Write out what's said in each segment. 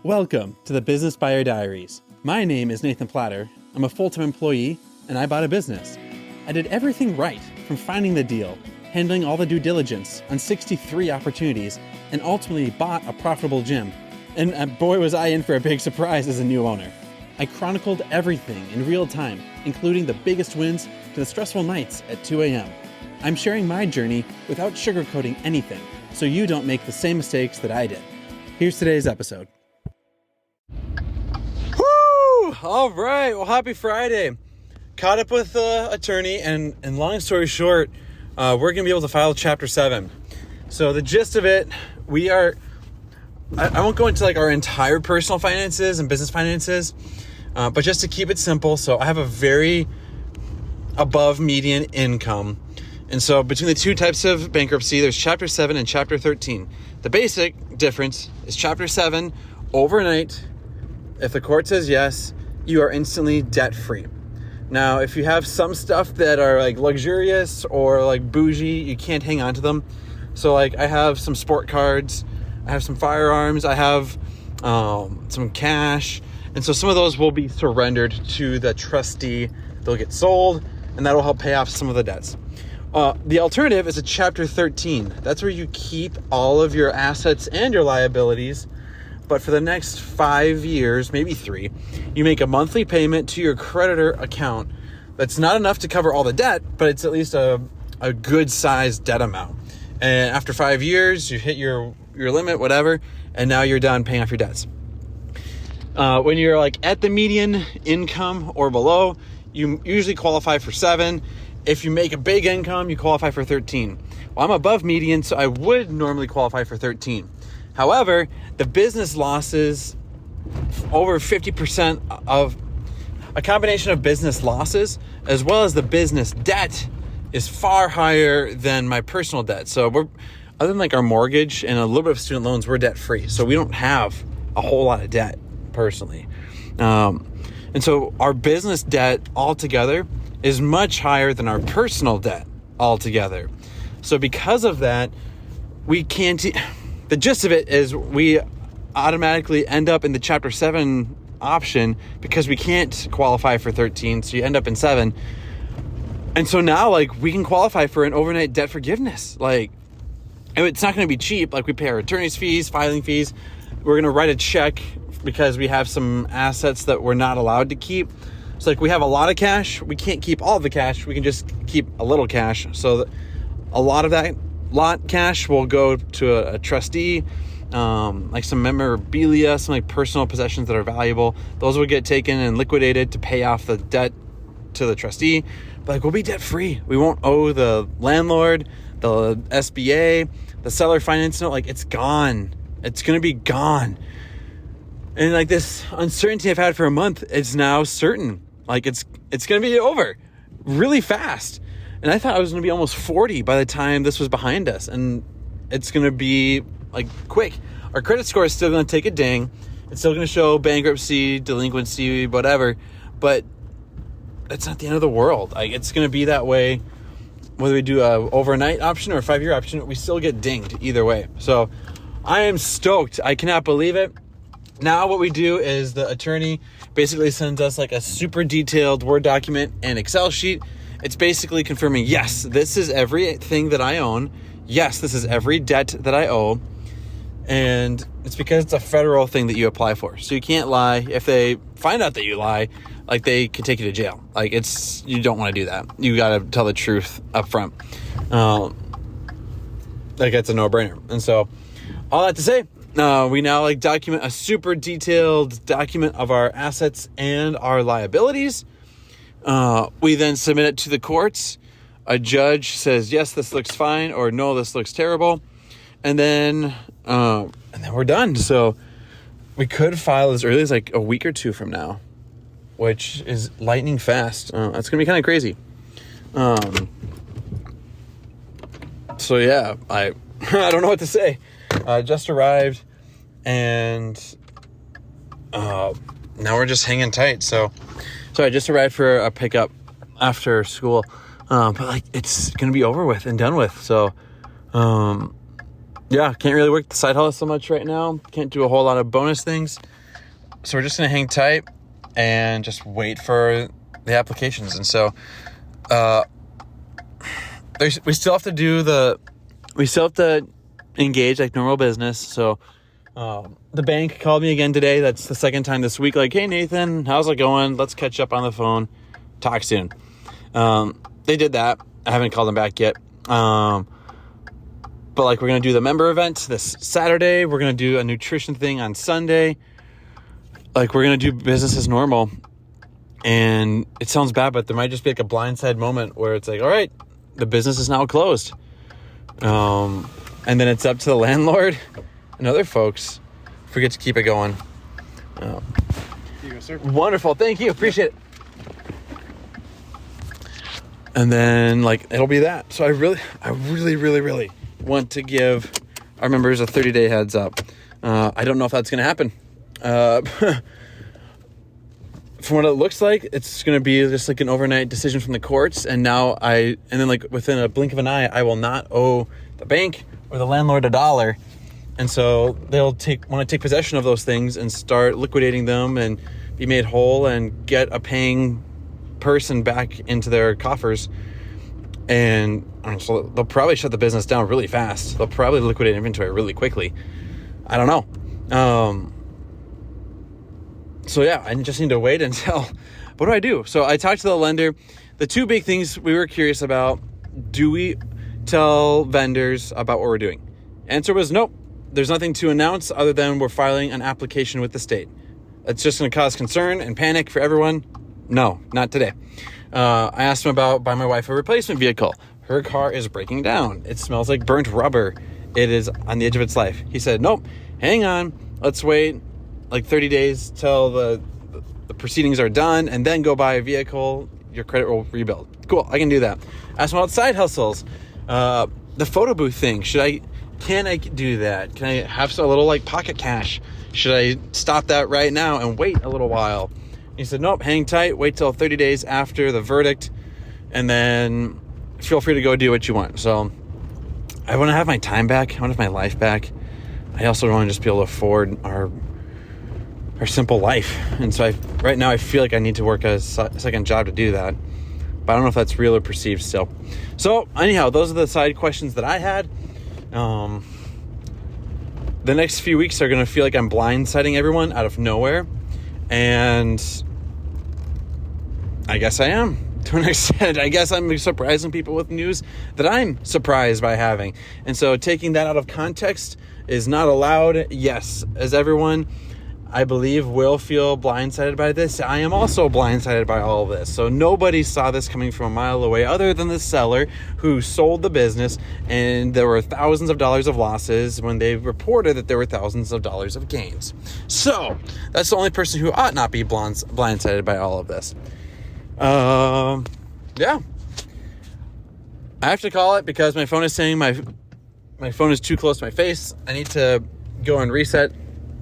Welcome to the Business Buyer Diaries. My name is Nathan Platter. I'm a full-time employee, and I bought a business. I did everything right, from finding the deal, handling all the due diligence on 63 opportunities, and ultimately bought a profitable gym. And boy, was I in for a big surprise as a new owner. I chronicled everything in real time, including the biggest wins to the stressful nights at 2 a.m. I'm sharing my journey without sugarcoating anything, so you don't make the same mistakes that I did. Here's today's episode. All right. Well, happy Friday. Caught up with the attorney, and long story short, we're going to be able to file Chapter 7. So the gist of it, I won't go into like our entire personal finances and business finances, but just to keep it simple. So I have a very above median income. And so between the two types of bankruptcy, there's Chapter 7 and Chapter 13. The basic difference is Chapter 7, overnight, if the court says yes, you are instantly debt-free. Now, if you have some stuff that are like luxurious or like bougie, you can't hang on to them. So like I have some sport cards, I have some firearms, I have some cash. And so some of those will be surrendered to the trustee. They'll get sold, and that'll help pay off some of the debts. The alternative is a Chapter 13. That's where you keep all of your assets and your liabilities, but for the next 5 years, maybe 3, you make a monthly payment to your creditor account. That's not enough to cover all the debt, but it's at least a good sized debt amount. And after 5 years, you hit your limit, whatever, and now you're done paying off your debts. When you're like at the median income or below, you usually qualify for 7. If you make a big income, you qualify for 13. Well, I'm above median, so I would normally qualify for 13. However, the business losses, over 50% of a combination of business losses as well as the business debt is far higher than my personal debt. So other than like our mortgage and a little bit of student loans, we're debt free. So we don't have a whole lot of debt personally. And so our business debt altogether is much higher than our personal debt altogether. So because of that, we can't... The gist of it is we automatically end up in the Chapter 7 option because we can't qualify for 13, so you end up in 7. And so now, like, we can qualify for an overnight debt forgiveness. Like, it's not going to be cheap. Like, we pay our attorney's fees, filing fees. We're going to write a check because we have some assets that we're not allowed to keep. So, like, we have a lot of cash. We can't keep all of the cash. We can just keep a little cash. So a lot of that cash will go to a trustee, like some memorabilia, some like personal possessions that are valuable. Those will get taken and liquidated to pay off the debt to the trustee. But like, we'll be debt free. We won't owe the landlord, the SBA, the seller finance note. Like, it's gone. It's going to be gone. And like this uncertainty I've had for a month, it's now certain. Like it's going to be over really fast. And I thought I was going to be almost 40 by the time this was behind us. And it's going to be like quick. Our credit score is still going to take a ding. It's still going to show bankruptcy, delinquency, whatever. But it's not the end of the world. Like, it's going to be that way. Whether we do a overnight option or a 5-year option, we still get dinged either way. So I am stoked. I cannot believe it. Now what we do is the attorney basically sends us like a super detailed Word document and Excel sheet. It's basically confirming, yes, this is everything that I own. Yes, this is every debt that I owe. And it's because it's a federal thing that you apply for. So you can't lie. If they find out that you lie, like, they could take you to jail. Like, you don't want to do that. You got to tell the truth up front. Like, it's a no-brainer. And so all that to say, we now like document a super detailed document of our assets and our liabilities. We then submit it to the courts. A judge says, yes, this looks fine, or no, this looks terrible. And then we're done. So we could file as early as like a week or 2 from now, which is lightning fast. That's going to be kind of crazy. So yeah, I don't know what to say. Just arrived, and now we're just hanging tight. So I just arrived for a pickup after school, but like, it's gonna be over with and done with. So yeah, can't really work the side hustle so much right now. Can't do a whole lot of bonus things. So we're just going to hang tight and just wait for the applications. And so we still have to engage like normal business. So the bank called me again today. That's the second time this week. Like, hey, Nathan, how's it going? Let's catch up on the phone. Talk soon. They did that. I haven't called them back yet. But like, we're going to do the member event this Saturday. We're going to do a nutrition thing on Sunday. Like, we're going to do business as normal. And it sounds bad, but there might just be like a blindside moment where it's like, all right, the business is now closed. And then it's up to the landlord and other folks if we get to keep it going. Here you go, sir. Wonderful. Thank you. Appreciate it. And then like, it'll be that. So I really want to give our members a 30-day heads up. I don't know if that's going to happen. From what it looks like, it's going to be just like an overnight decision from the courts. And then like within a blink of an eye, I will not owe the bank or the landlord $1. And so they'll want to take possession of those things and start liquidating them and be made whole and get a paying person back into their coffers. And so they'll probably shut the business down really fast. They'll probably liquidate inventory really quickly. I don't know. So yeah, I just need to wait until, what do I do? So I talked to the lender. The two big things we were curious about, do we tell vendors about what we're doing? Answer was nope. There's nothing to announce other than we're filing an application with the state. It's just going to cause concern and panic for everyone. No, not today. I asked him about buying my wife a replacement vehicle. Her car is breaking down. It smells like burnt rubber. It is on the edge of its life. He said, nope, hang on. Let's wait like 30 days till the proceedings are done and then go buy a vehicle. Your credit will rebuild. Cool, I can do that. Asked him about side hustles. The photo booth thing. Can I do that? Can I have a little like pocket cash? Should I stop that right now and wait a little while? He said, nope, hang tight, wait till 30 days after the verdict, and then feel free to go do what you want. So I want to have my time back. I want to have my life back. I also want to just be able to afford our simple life. And so right now I feel like I need to work a second job to do that. But I don't know if that's real or perceived still. So anyhow, those are the side questions that I had. The next few weeks are going to feel like I'm blindsiding everyone out of nowhere. And I guess I am, to an extent. I guess I'm surprising people with news that I'm surprised by having. And so taking that out of context is not allowed. Yes, as everyone, I believe, will feel blindsided by this. I am also blindsided by all of this. So nobody saw this coming from a mile away other than the seller who sold the business, and there were thousands of dollars of losses when they reported that there were thousands of dollars of gains. So that's the only person who ought not be blindsided by all of this. Yeah. I have to call it because my phone is saying my phone is too close to my face. I need to go and reset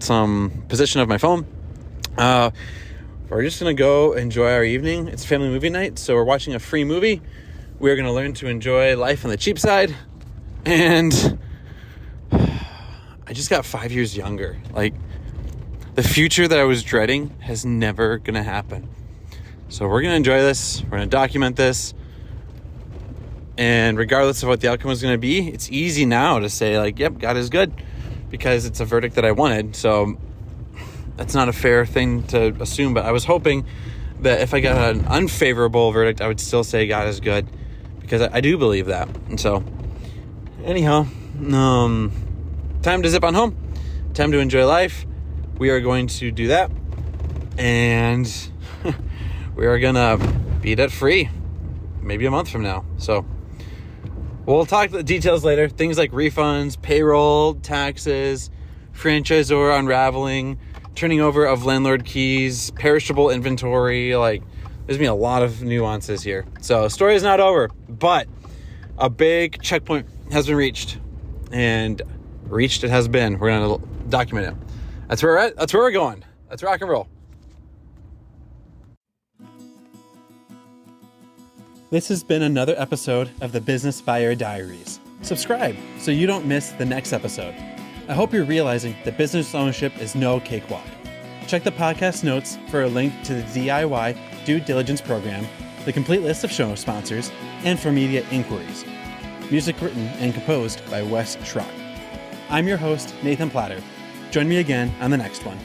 some position of my phone. We're just gonna go enjoy our evening. It's family movie night, so we're watching a free movie. We're gonna learn to enjoy life on the cheap side, and I just got 5 years younger. Like, the future that I was dreading has never gonna happen. So we're gonna enjoy this. We're gonna document this, and regardless of what the outcome is gonna be, it's easy now to say like, "Yep, God is good," because it's a verdict that I wanted. So that's not a fair thing to assume, but I was hoping that if I got an unfavorable verdict, I would still say God is good, because I do believe that. And so anyhow, time to zip on home, time to enjoy life. We are going to do that, and we are gonna be debt free maybe a month from now. So we'll talk the details later. Things like refunds, payroll, taxes, franchisor unraveling, turning over of landlord keys, perishable inventory. Like, there's gonna be a lot of nuances here. So the story is not over, but a big checkpoint has been reached, and reached it has been. We're gonna document it. That's where we're at. That's where we're going. Let's rock and roll. This has been another episode of the Business Buyer Diaries. subscribe so you don't miss the next episode. I hope you're realizing that business ownership is no cakewalk. Check the podcast notes for a link to the DIY due diligence program, the complete list of show sponsors, and for media inquiries. Music written and composed by Wes Schrock. I'm your host, Nathan Platter. Join me again on the next one.